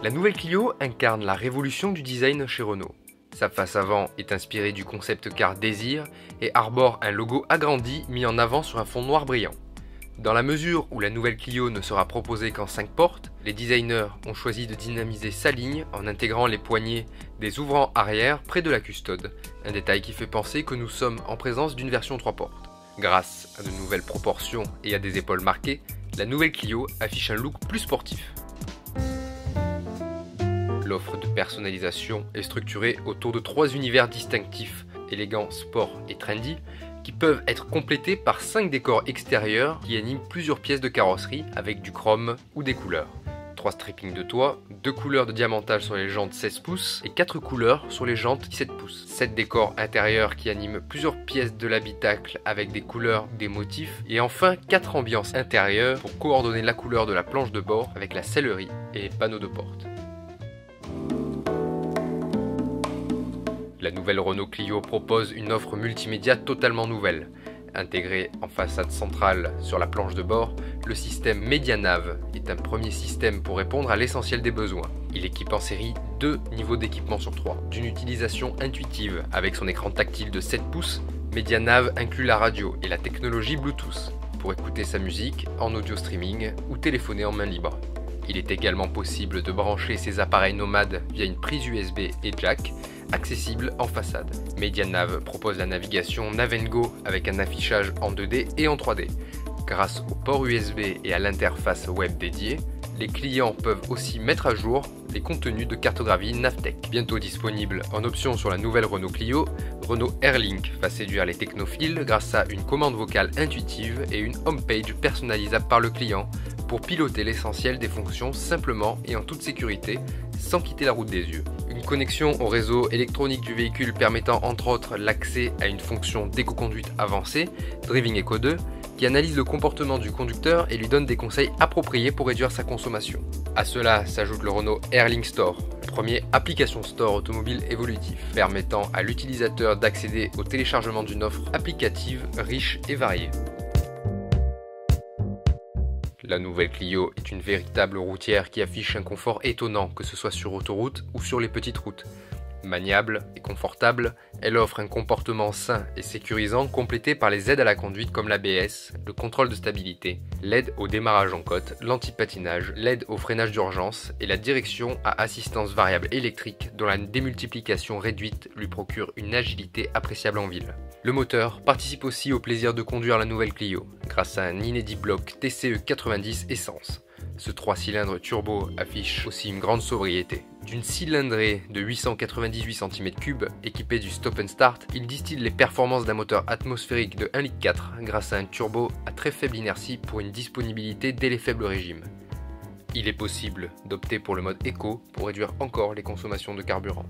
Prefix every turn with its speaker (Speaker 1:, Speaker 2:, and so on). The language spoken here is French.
Speaker 1: La nouvelle Clio incarne la révolution du design chez Renault. Sa face avant est inspirée du concept car Désir et arbore un logo agrandi mis en avant sur un fond noir brillant. Dans la mesure où la nouvelle Clio ne sera proposée qu'en 5 portes, les designers ont choisi de dynamiser sa ligne en intégrant les poignées des ouvrants arrière près de la custode, un détail qui fait penser que nous sommes en présence d'une version 3 portes. Grâce à de nouvelles proportions et à des épaules marquées, la nouvelle Clio affiche un look plus sportif. L'offre de personnalisation est structurée autour de 3 univers distinctifs, élégants, sport et trendy, qui peuvent être complétés par 5 décors extérieurs qui animent plusieurs pièces de carrosserie avec du chrome ou des couleurs. 3 strippings de toit, 2 couleurs de diamantage sur les jantes 16 pouces et 4 couleurs sur les jantes 17 pouces. 7 décors intérieurs qui animent plusieurs pièces de l'habitacle avec des couleurs, des motifs et enfin 4 ambiances intérieures pour coordonner la couleur de la planche de bord avec la sellerie et les panneaux de porte. La nouvelle Renault Clio propose une offre multimédia totalement nouvelle. Intégré en façade centrale sur la planche de bord, le système MediaNav est un premier système pour répondre à l'essentiel des besoins. Il équipe en série 2 niveaux d'équipement sur 3. D'une utilisation intuitive avec son écran tactile de 7 pouces, MediaNav inclut la radio et la technologie Bluetooth pour écouter sa musique en audio streaming ou téléphoner en main libre. Il est également possible de brancher ses appareils nomades via une prise USB et jack, accessible en façade. MediaNav propose la navigation Nav & Go avec un affichage en 2D et en 3D. Grâce au port USB et à l'interface web dédiée, les clients peuvent aussi mettre à jour les contenus de cartographie Navtech. Bientôt disponible en option sur la nouvelle Renault Clio, Renault Airlink va séduire les technophiles grâce à une commande vocale intuitive et une homepage personnalisable par le client pour piloter l'essentiel des fonctions simplement et en toute sécurité sans quitter la route des yeux. Une connexion au réseau électronique du véhicule permettant entre autres l'accès à une fonction d'éco-conduite avancée, Driving Eco 2, qui analyse le comportement du conducteur et lui donne des conseils appropriés pour réduire sa consommation. À cela s'ajoute le Renault Airlink Store, le premier application store automobile évolutif, permettant à l'utilisateur d'accéder au téléchargement d'une offre applicative riche et variée. La nouvelle Clio est une véritable routière qui affiche un confort étonnant, que ce soit sur autoroute ou sur les petites routes. Maniable et confortable, elle offre un comportement sain et sécurisant complété par les aides à la conduite comme l'ABS, le contrôle de stabilité, l'aide au démarrage en côte, l'anti-patinage, l'aide au freinage d'urgence et la direction à assistance variable électrique dont la démultiplication réduite lui procure une agilité appréciable en ville. Le moteur participe aussi au plaisir de conduire la nouvelle Clio grâce à un inédit bloc TCE 90 essence. Ce 3 cylindres turbo affiche aussi une grande sobriété. D'une cylindrée de 898 cm3 équipée du stop and start, il distille les performances d'un moteur atmosphérique de 1,4 litre grâce à un turbo à très faible inertie pour une disponibilité dès les faibles régimes. Il est possible d'opter pour le mode éco pour réduire encore les consommations de carburant.